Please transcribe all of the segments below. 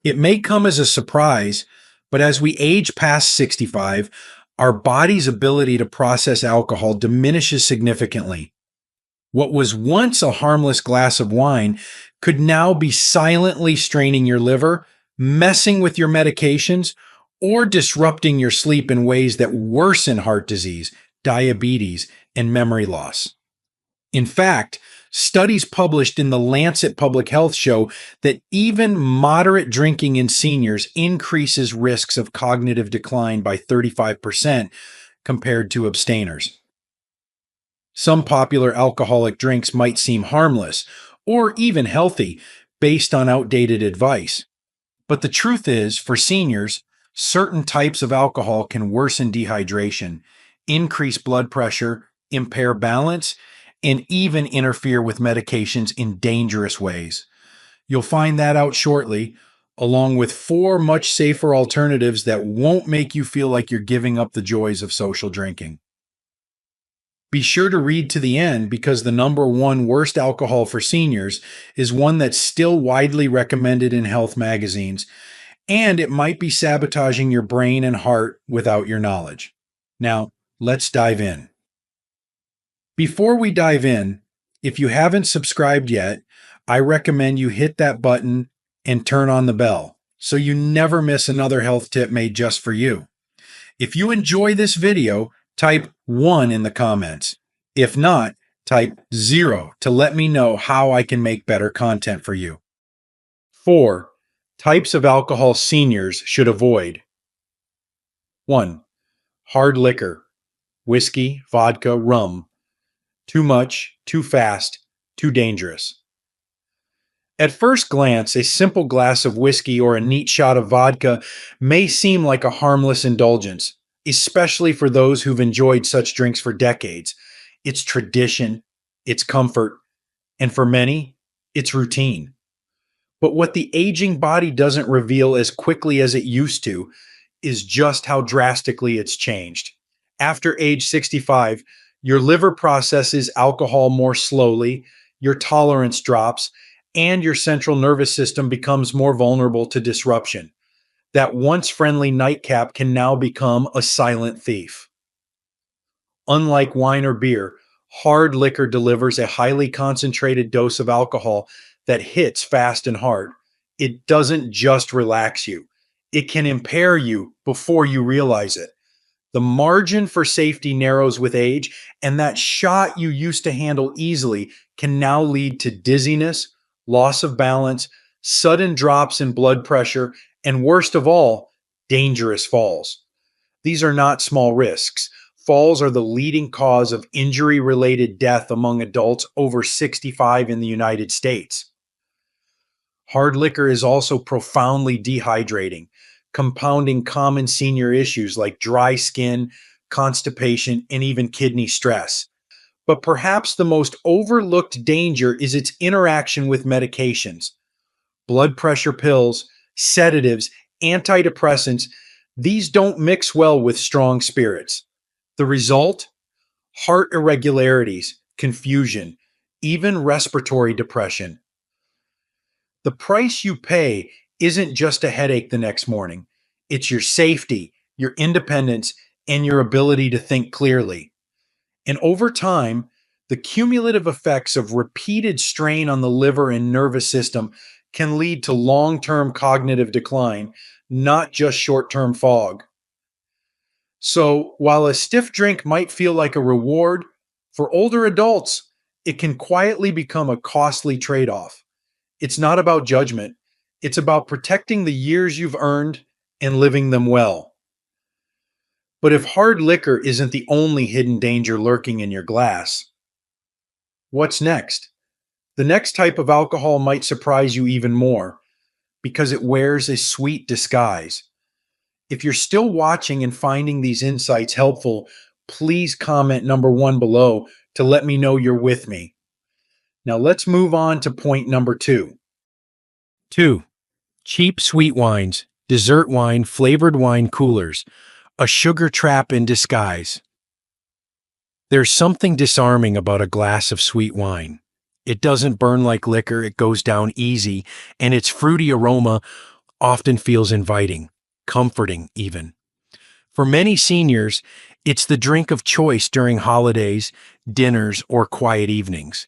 It may come as a surprise, but as we age past 65, our body's ability to process alcohol diminishes significantly. What was once a harmless glass of wine could now be silently straining your liver, messing with your medications, or disrupting your sleep in ways that worsen heart disease, diabetes, and memory loss. In fact, studies published in the Lancet Public Health show that even moderate drinking in seniors increases risks of cognitive decline by 35% compared to abstainers. Some popular alcoholic drinks might seem harmless or even healthy based on outdated advice. But the truth is, for seniors, certain types of alcohol can worsen dehydration, increase blood pressure, impair balance, and even interfere with medications in dangerous ways. You'll find that out shortly, along with 4 much safer alternatives that won't make you feel like you're giving up the joys of social drinking. Be sure to read to the end because the number 1 worst alcohol for seniors is one that's still widely recommended in health magazines, and it might be sabotaging your brain and heart without your knowledge. Now, let's dive in. Before we dive in, if you haven't subscribed yet, I recommend you hit that button and turn on the bell so you never miss another health tip made just for you. If you enjoy this video, type 1 in the comments. If not, type 0 to let me know how I can make better content for you. 4 types of alcohol seniors should avoid. 1. Hard liquor, whiskey, vodka, rum. Too much, too fast, too dangerous. At first glance, a simple glass of whiskey or a neat shot of vodka may seem like a harmless indulgence, especially for those who've enjoyed such drinks for decades. It's tradition, it's comfort, and for many, it's routine. But what the aging body doesn't reveal as quickly as it used to is just how drastically it's changed. After age 65, your liver processes alcohol more slowly, your tolerance drops, and your central nervous system becomes more vulnerable to disruption. That once friendly nightcap can now become a silent thief. Unlike wine or beer, hard liquor delivers a highly concentrated dose of alcohol that hits fast and hard. It doesn't just relax you. It can impair you before you realize it. The margin for safety narrows with age, and that shot you used to handle easily can now lead to dizziness, loss of balance, sudden drops in blood pressure, and worst of all, dangerous falls. These are not small risks. Falls are the leading cause of injury-related death among adults over 65 in the United States. Hard liquor is also profoundly dehydrating, compounding common senior issues like dry skin, constipation, and even kidney stress. But perhaps the most overlooked danger is its interaction with medications. Blood pressure pills, sedatives, antidepressants, these don't mix well with strong spirits. The result? Heart irregularities, confusion, even respiratory depression. The price you pay isn't just a headache the next morning. It's your safety, your independence, and your ability to think clearly. And over time, the cumulative effects of repeated strain on the liver and nervous system can lead to long-term cognitive decline, not just short-term fog. So while a stiff drink might feel like a reward, for older adults, it can quietly become a costly trade-off. It's not about judgment. It's about protecting the years you've earned and living them well. But if hard liquor isn't the only hidden danger lurking in your glass, what's next? The next type of alcohol might surprise you even more because it wears a sweet disguise. If you're still watching and finding these insights helpful, please comment number 1 below to let me know you're with me. Now let's move on to point number 2. 2. Cheap sweet wines, dessert wine, flavored wine coolers, a sugar trap in disguise. There's something disarming about a glass of sweet wine. It doesn't burn like liquor, it goes down easy, and its fruity aroma often feels inviting, comforting even. For many seniors, it's the drink of choice during holidays, dinners, or quiet evenings.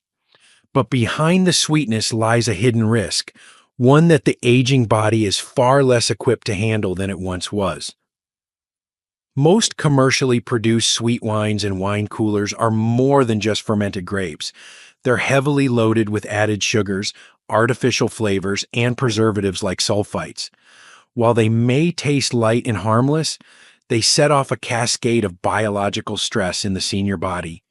But behind the sweetness lies a hidden risk, one that the aging body is far less equipped to handle than it once was. Most commercially produced sweet wines and wine coolers are more than just fermented grapes. They're heavily loaded with added sugars, artificial flavors, and preservatives like sulfites. While they may taste light and harmless, they set off a cascade of biological stress in the senior body.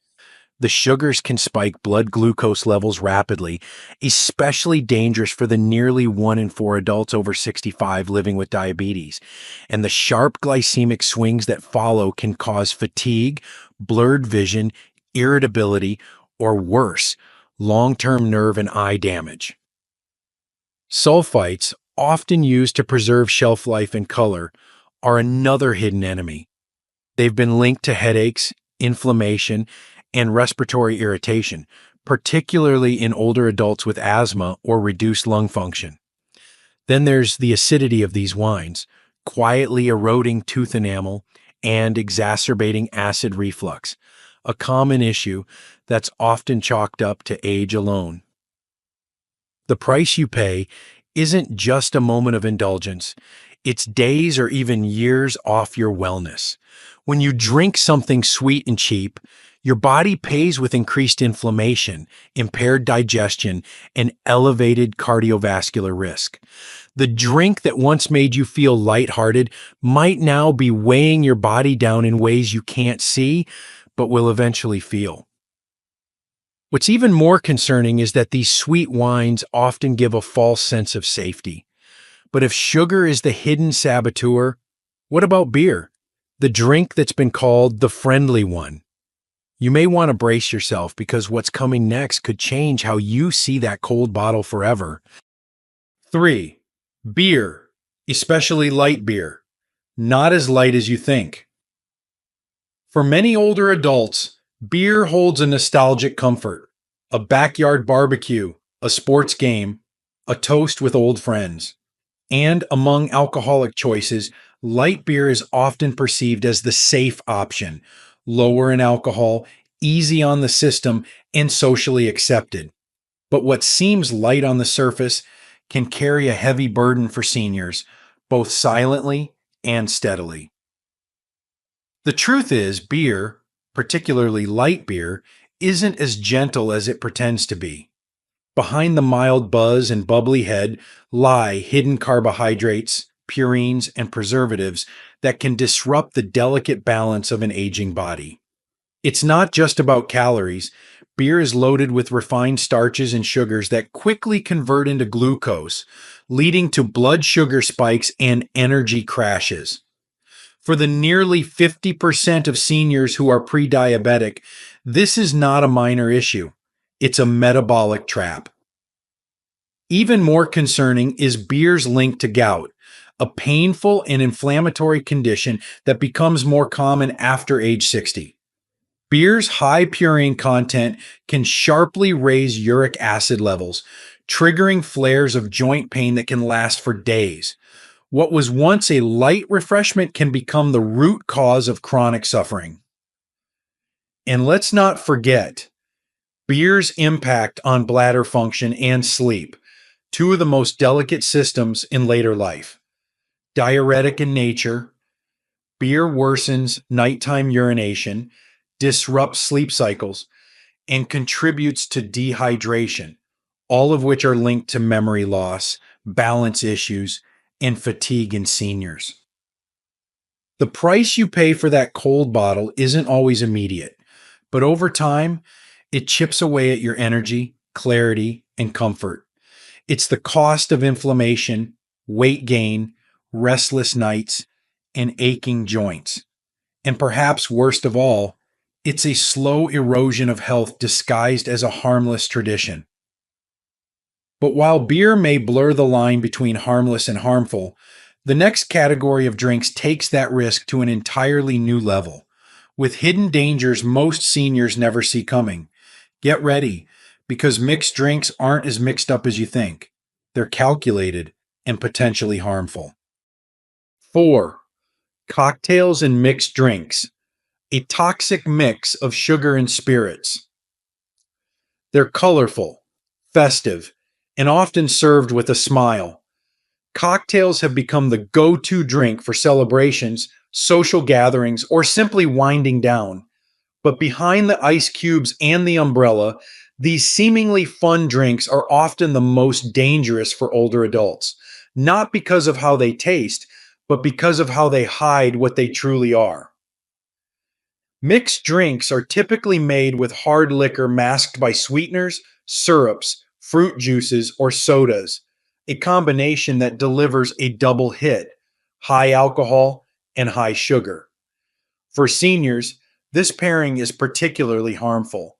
The sugars can spike blood glucose levels rapidly, especially dangerous for the nearly 1 in 4 adults over 65 living with diabetes. And the sharp glycemic swings that follow can cause fatigue, blurred vision, irritability, or worse, long-term nerve and eye damage. Sulfites, often used to preserve shelf life and color, are another hidden enemy. They've been linked to headaches, inflammation, and respiratory irritation, particularly in older adults with asthma or reduced lung function. Then there's the acidity of these wines, quietly eroding tooth enamel and exacerbating acid reflux, a common issue that's often chalked up to age alone. The price you pay isn't just a moment of indulgence, it's days or even years off your wellness. When you drink something sweet and cheap, your body pays with increased inflammation, impaired digestion, and elevated cardiovascular risk. The drink that once made you feel lighthearted might now be weighing your body down in ways you can't see, but will eventually feel. What's even more concerning is that these sweet wines often give a false sense of safety. But if sugar is the hidden saboteur, what about beer? The drink that's been called the friendly one. You may want to brace yourself because what's coming next could change how you see that cold bottle forever. 3. Beer, especially light beer. Not as light as you think. For many older adults, beer holds a nostalgic comfort. A backyard barbecue, a sports game, a toast with old friends. And among alcoholic choices, light beer is often perceived as the safe option, lower in alcohol, easy on the system, and socially accepted. But what seems light on the surface can carry a heavy burden for seniors, both silently and steadily. The truth is, beer, particularly light beer, isn't as gentle as it pretends to be. Behind the mild buzz and bubbly head lie hidden carbohydrates, purines, and preservatives that can disrupt the delicate balance of an aging body. It's not just about calories. Beer is loaded with refined starches and sugars that quickly convert into glucose, leading to blood sugar spikes and energy crashes. For the nearly 50% of seniors who are pre-diabetic, this is not a minor issue. It's a metabolic trap. Even more concerning is beer's link to gout, a painful and inflammatory condition that becomes more common after age 60. Beer's high purine content can sharply raise uric acid levels, triggering flares of joint pain that can last for days. What was once a light refreshment can become the root cause of chronic suffering. And let's not forget beer's impact on bladder function and sleep, two of the most delicate systems in later life. Diuretic in nature, beer worsens nighttime urination, disrupts sleep cycles, and contributes to dehydration, all of which are linked to memory loss, balance issues, and fatigue in seniors. The price you pay for that cold bottle isn't always immediate, but over time, it chips away at your energy, clarity, and comfort. It's the cost of inflammation, weight gain, restless nights, and aching joints. And perhaps worst of all, it's a slow erosion of health disguised as a harmless tradition. But while beer may blur the line between harmless and harmful, the next category of drinks takes that risk to an entirely new level, with hidden dangers most seniors never see coming. Get ready, because mixed drinks aren't as mixed up as you think. They're calculated, and potentially harmful. 4. Cocktails and mixed drinks, a toxic mix of sugar and spirits. They're colorful, festive, and often served with a smile. Cocktails have become the go-to drink for celebrations, social gatherings, or simply winding down. But behind the ice cubes and the umbrella, these seemingly fun drinks are often the most dangerous for older adults, not because of how they taste, but because of how they hide what they truly are. Mixed drinks are typically made with hard liquor masked by sweeteners, syrups, fruit juices, or sodas, a combination that delivers a double hit: high alcohol and high sugar. For seniors, this pairing is particularly harmful.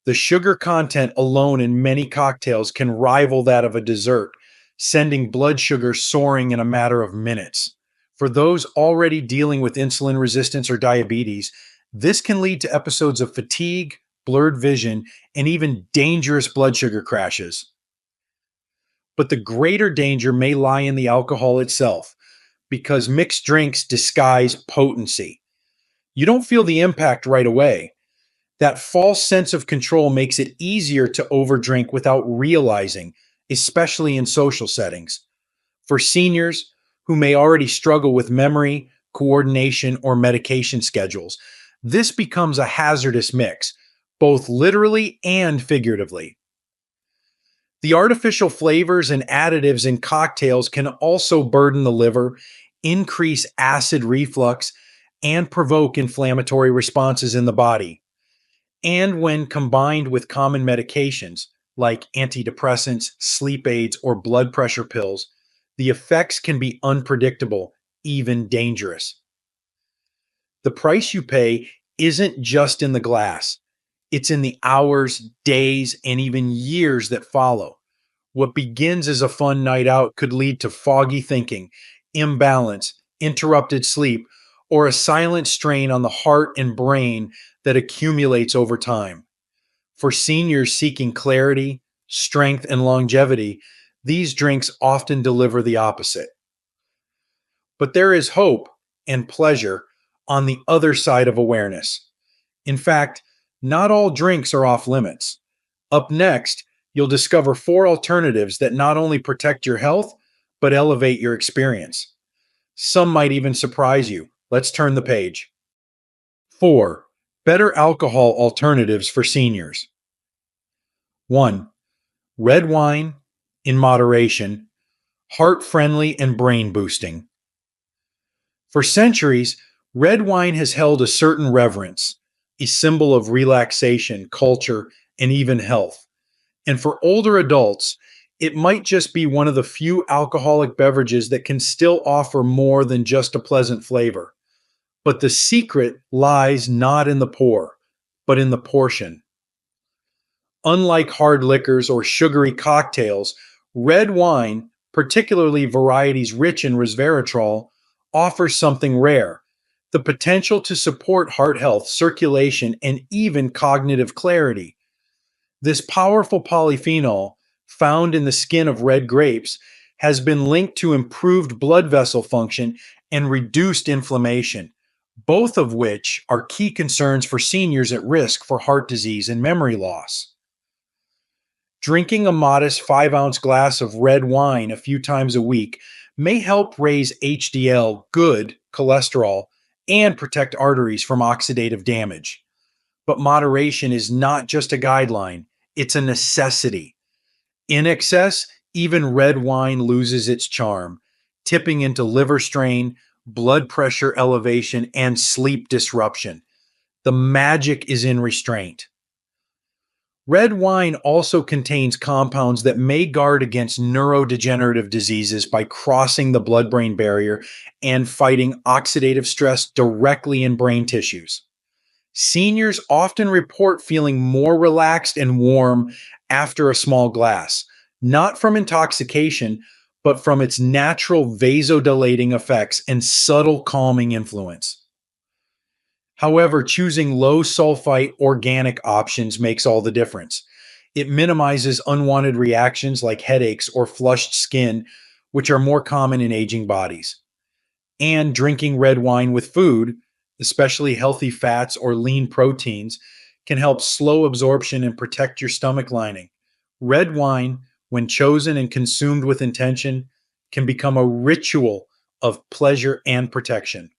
The sugar content alone in many cocktails can rival that of a dessert, sending blood sugar soaring in a matter of minutes. For those already dealing with insulin resistance or diabetes, this can lead to episodes of fatigue, blurred vision, and even dangerous blood sugar crashes. But the greater danger may lie in the alcohol itself, because mixed drinks disguise potency. You don't feel the impact right away. That false sense of control makes it easier to overdrink without realizing, especially in social settings. For seniors who may already struggle with memory, coordination, or medication schedules, this becomes a hazardous mix, both literally and figuratively. The artificial flavors and additives in cocktails can also burden the liver, increase acid reflux, and provoke inflammatory responses in the body. And when combined with common medications like antidepressants, sleep aids, or blood pressure pills, the effects can be unpredictable, even dangerous. The price you pay isn't just in the glass, it's in the hours, days, and even years that follow. What begins as a fun night out could lead to foggy thinking, imbalance, interrupted sleep, or a silent strain on the heart and brain that accumulates over time. For seniors seeking clarity, strength, and longevity, these drinks often deliver the opposite. But there is hope and pleasure on the other side of awareness. In fact, not all drinks are off limits. Up next, you'll discover 4 alternatives that not only protect your health, but elevate your experience. Some might even surprise you. Let's turn the page. 4. Better alcohol alternatives for seniors. 1. Red wine, in moderation, heart-friendly and brain-boosting. For centuries, red wine has held a certain reverence, a symbol of relaxation, culture, and even health. And for older adults, it might just be one of the few alcoholic beverages that can still offer more than just a pleasant flavor. But the secret lies not in the pour, but in the portion. Unlike hard liquors or sugary cocktails, red wine, particularly varieties rich in resveratrol, offers something rare: the potential to support heart health, circulation, and even cognitive clarity. This powerful polyphenol, found in the skin of red grapes, has been linked to improved blood vessel function and reduced inflammation, both of which are key concerns for seniors at risk for heart disease and memory loss. Drinking a modest 5-ounce glass of red wine a few times a week may help raise HDL, good cholesterol, and protect arteries from oxidative damage. But moderation is not just a guideline, it's a necessity. In excess, even red wine loses its charm, tipping into liver strain, blood pressure elevation, and sleep disruption. The magic is in restraint. Red wine also contains compounds that may guard against neurodegenerative diseases by crossing the blood-brain barrier and fighting oxidative stress directly in brain tissues. Seniors often report feeling more relaxed and warm after a small glass, not from intoxication, but from its natural vasodilating effects and subtle calming influence. However, choosing low sulfite organic options makes all the difference. It minimizes unwanted reactions like headaches or flushed skin, which are more common in aging bodies. And drinking red wine with food, especially healthy fats or lean proteins, can help slow absorption and protect your stomach lining. Red wine, when chosen and consumed with intention, can become a ritual of pleasure and protection.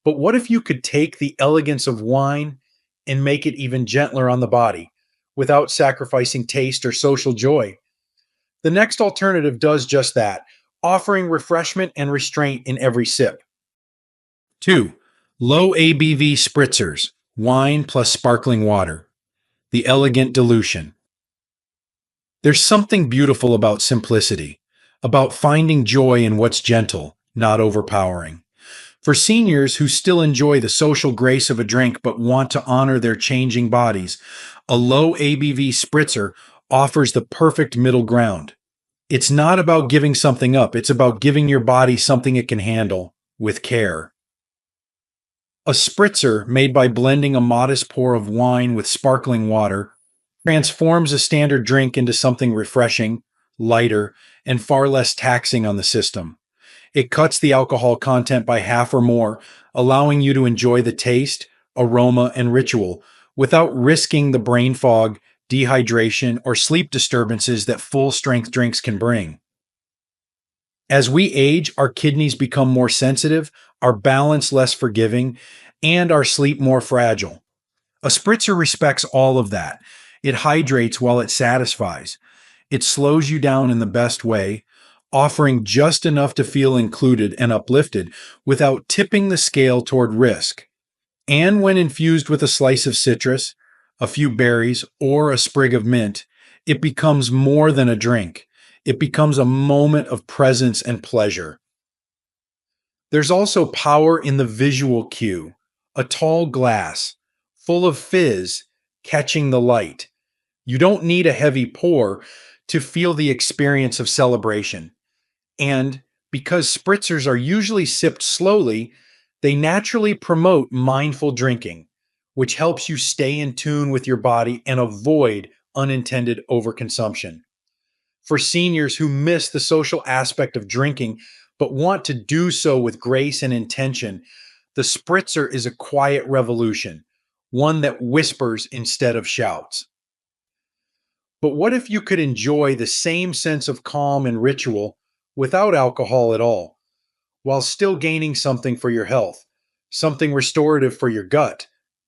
But what if you could take the elegance of wine and make it even gentler on the body without sacrificing taste or social joy? The next alternative does just that, offering refreshment and restraint in every sip. 2. Low ABV spritzers, wine plus sparkling water. The elegant dilution. There's something beautiful about simplicity, about finding joy in what's gentle, not overpowering. For seniors who still enjoy the social grace of a drink but want to honor their changing bodies, a low ABV spritzer offers the perfect middle ground. It's not about giving something up, it's about giving your body something it can handle with care. A spritzer made by blending a modest pour of wine with sparkling water transforms a standard drink into something refreshing, lighter, and far less taxing on the system. It cuts the alcohol content by half or more, allowing you to enjoy the taste, aroma, and ritual without risking the brain fog, dehydration, or sleep disturbances that full-strength drinks can bring. As we age, our kidneys become more sensitive, our balance less forgiving, and our sleep more fragile. A spritzer respects all of that. It hydrates while it satisfies. It slows you down in the best way, offering just enough to feel included and uplifted without tipping the scale toward risk. And when infused with a slice of citrus, a few berries, or a sprig of mint, it becomes more than a drink. It becomes a moment of presence and pleasure. There's also power in the visual cue, a tall glass, full of fizz, catching the light. You don't need a heavy pour to feel the experience of celebration. And because spritzers are usually sipped slowly, they naturally promote mindful drinking, which helps you stay in tune with your body and avoid unintended overconsumption. For seniors who miss the social aspect of drinking but want to do so with grace and intention, the spritzer is a quiet revolution, one that whispers instead of shouts. But what if you could enjoy the same sense of calm and ritual without alcohol at all, while still gaining something for your health, something restorative for your gut,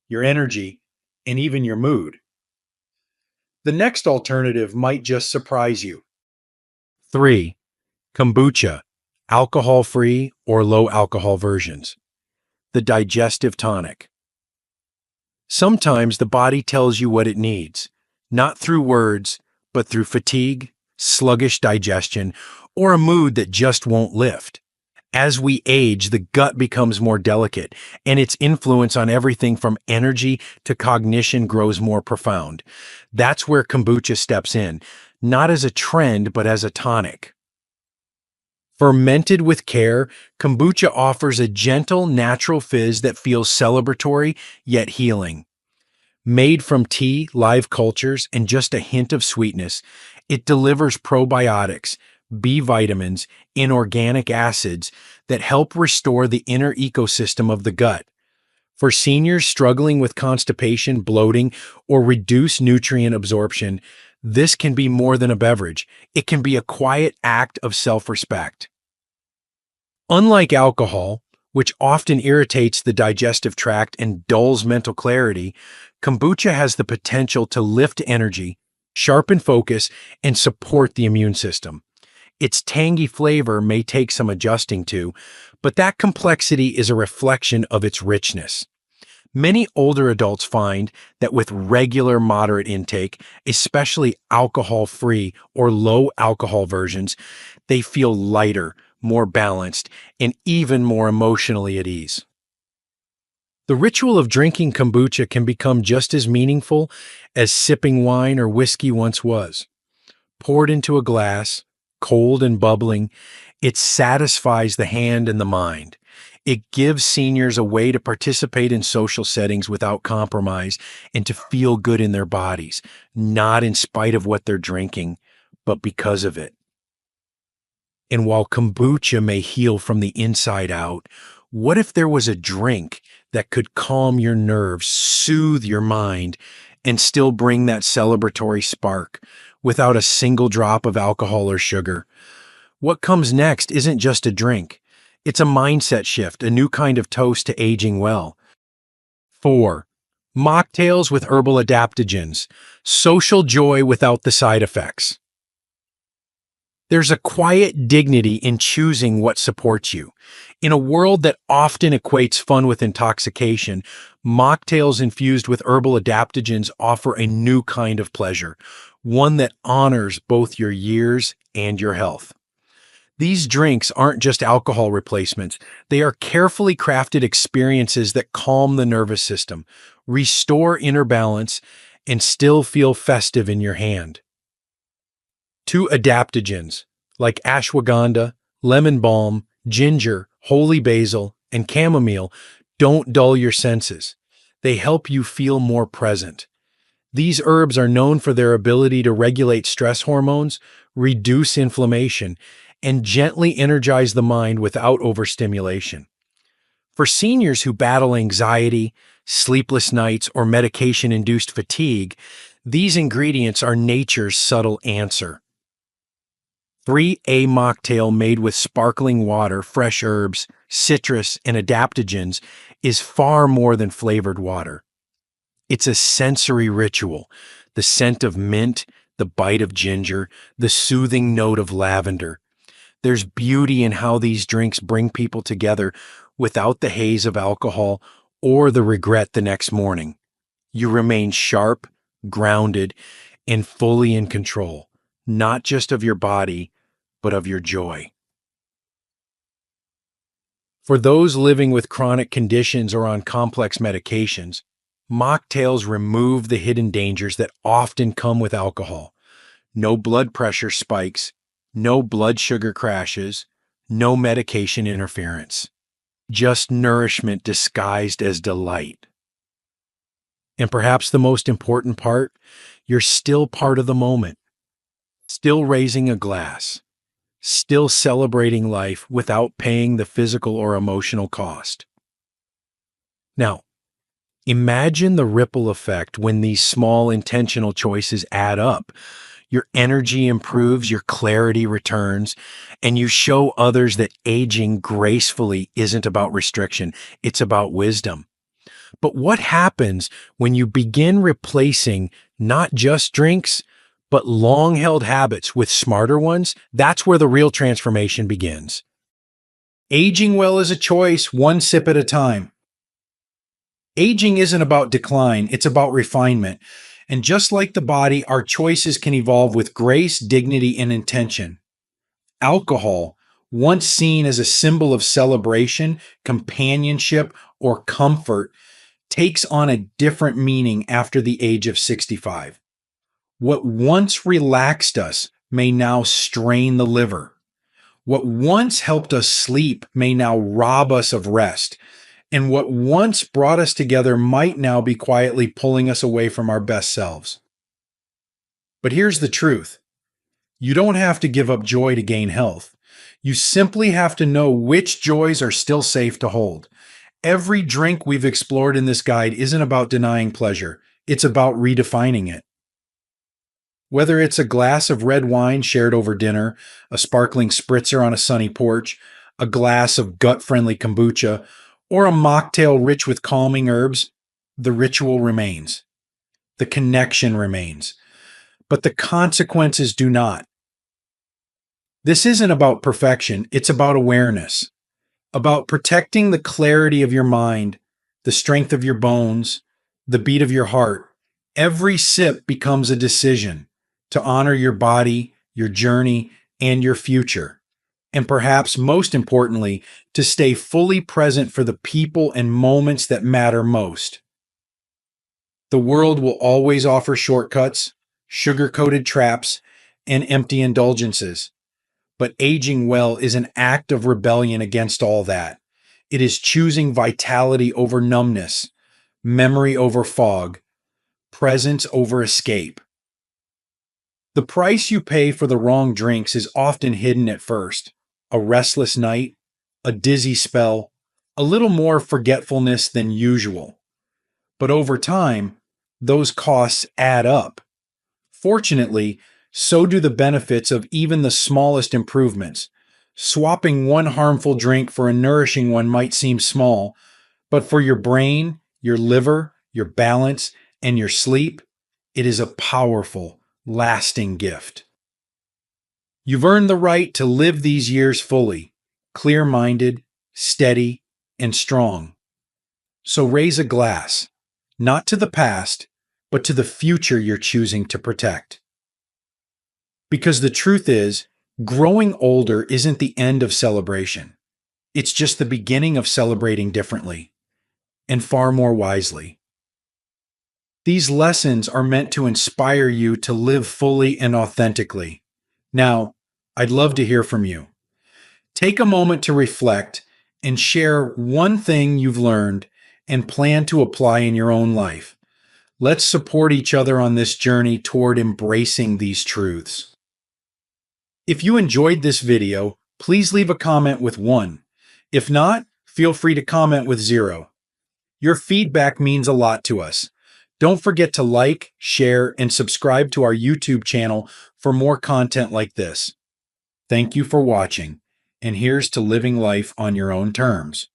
your energy, and even your mood? The next alternative might just surprise you. 3. Kombucha, alcohol-free or low-alcohol versions. The digestive tonic. Sometimes the body tells you what it needs, not through words, but through fatigue, sluggish digestion, or a mood that just won't lift. As we age, the gut becomes more delicate, and its influence on everything from energy to cognition grows more profound. That's where kombucha steps in, not as a trend, but as a tonic. Fermented with care, kombucha offers a gentle, natural fizz that feels celebratory yet healing. Made from tea, live cultures, and just a hint of sweetness, it delivers probiotics, B vitamins, and organic acids that help restore the inner ecosystem of the gut. For seniors struggling with constipation, bloating, or reduced nutrient absorption, this can be more than a beverage. It can be a quiet act of self-respect. Unlike alcohol, which often irritates the digestive tract and dulls mental clarity, kombucha has the potential to lift energy, sharpen focus, and support the immune system. Its tangy flavor may take some adjusting to, but that complexity is a reflection of its richness. Many older adults find that with regular moderate intake, especially alcohol-free or low-alcohol versions, they feel lighter, more balanced, and even more emotionally at ease. The ritual of drinking kombucha can become just as meaningful as sipping wine or whiskey once was. Poured into a glass, cold and bubbling, it satisfies the hand and the mind. It gives seniors a way to participate in social settings without compromise and to feel good in their bodies, not in spite of what they're drinking, but because of it. And while kombucha may heal from the inside out, what if there was a drink that could calm your nerves, soothe your mind, and still bring that celebratory spark without a single drop of alcohol or sugar? What comes next isn't just a drink. It's a mindset shift, a new kind of toast to aging well. 4. Mocktails with herbal adaptogens. Social joy without the side effects. There's a quiet dignity in choosing what supports you. In a world that often equates fun with intoxication, mocktails infused with herbal adaptogens offer a new kind of pleasure, one that honors both your years and your health. These drinks aren't just alcohol replacements. They are carefully crafted experiences that calm the nervous system, restore inner balance, and still feel festive in your hand. 2 adaptogens, like ashwagandha, lemon balm, ginger, holy basil, and chamomile, don't dull your senses. They help you feel more present. These herbs are known for their ability to regulate stress hormones, reduce inflammation, and gently energize the mind without overstimulation. For seniors who battle anxiety, sleepless nights, or medication-induced fatigue, these ingredients are nature's subtle answer. 3A mocktail made with sparkling water, fresh herbs, citrus, and adaptogens is far more than flavored water. It's a sensory ritual. The scent of mint, the bite of ginger, the soothing note of lavender. There's beauty in how these drinks bring people together without the haze of alcohol or the regret the next morning. You remain sharp, grounded, and fully in control, not just of your body, but of your joy. For those living with chronic conditions or on complex medications, mocktails remove the hidden dangers that often come with alcohol. No blood pressure spikes, no blood sugar crashes, no medication interference. Just nourishment disguised as delight. And perhaps the most important part, you're still part of the moment, still raising a glass, still celebrating life without paying the physical or emotional cost. Now, imagine the ripple effect when these small intentional choices add up. Your energy improves, your clarity returns, and you show others that aging gracefully isn't about restriction, it's about wisdom. But what happens when you begin replacing not just drinks, but long-held habits with smarter ones? That's where the real transformation begins. Aging well is a choice, one sip at a time. Aging isn't about decline, it's about refinement. And just like the body, our choices can evolve with grace, dignity, and intention. Alcohol, once seen as a symbol of celebration, companionship, or comfort, takes on a different meaning after the age of 65. What once relaxed us may now strain the liver. What once helped us sleep may now rob us of rest. And what once brought us together might now be quietly pulling us away from our best selves. But here's the truth. You don't have to give up joy to gain health. You simply have to know which joys are still safe to hold. Every drink we've explored in this guide isn't about denying pleasure. It's about redefining it. Whether it's a glass of red wine shared over dinner, a sparkling spritzer on a sunny porch, a glass of gut-friendly kombucha, or a mocktail rich with calming herbs, the ritual remains. The connection remains. But the consequences do not. This isn't about perfection, it's about awareness. About protecting the clarity of your mind, the strength of your bones, the beat of your heart. Every sip becomes a decision to honor your body, your journey, and your future. And perhaps most importantly, to stay fully present for the people and moments that matter most. The world will always offer shortcuts, sugar-coated traps, and empty indulgences. But aging well is an act of rebellion against all that. It is choosing vitality over numbness, memory over fog, presence over escape. The price you pay for the wrong drinks is often hidden at first. a restless night, a dizzy spell, a little more forgetfulness than usual. But over time, those costs add up. Fortunately, so do the benefits of even the smallest improvements. Swapping one harmful drink for a nourishing one might seem small, but for your brain, your liver, your balance, and your sleep, it is a powerful, lasting gift. You've earned the right to live these years fully, clear-minded, steady, and strong. So raise a glass, not to the past, but to the future you're choosing to protect. Because the truth is, growing older isn't the end of celebration. It's just the beginning of celebrating differently, and far more wisely. These lessons are meant to inspire you to live fully and authentically. Now, I'd love to hear from you. Take a moment to reflect and share one thing you've learned and plan to apply in your own life. Let's support each other on this journey toward embracing these truths. If you enjoyed this video, please leave a comment with 1. If not, feel free to comment with 0. Your feedback means a lot to us. Don't forget to like, share, and subscribe to our YouTube channel for more content like this. Thank you for watching, and here's to living life on your own terms.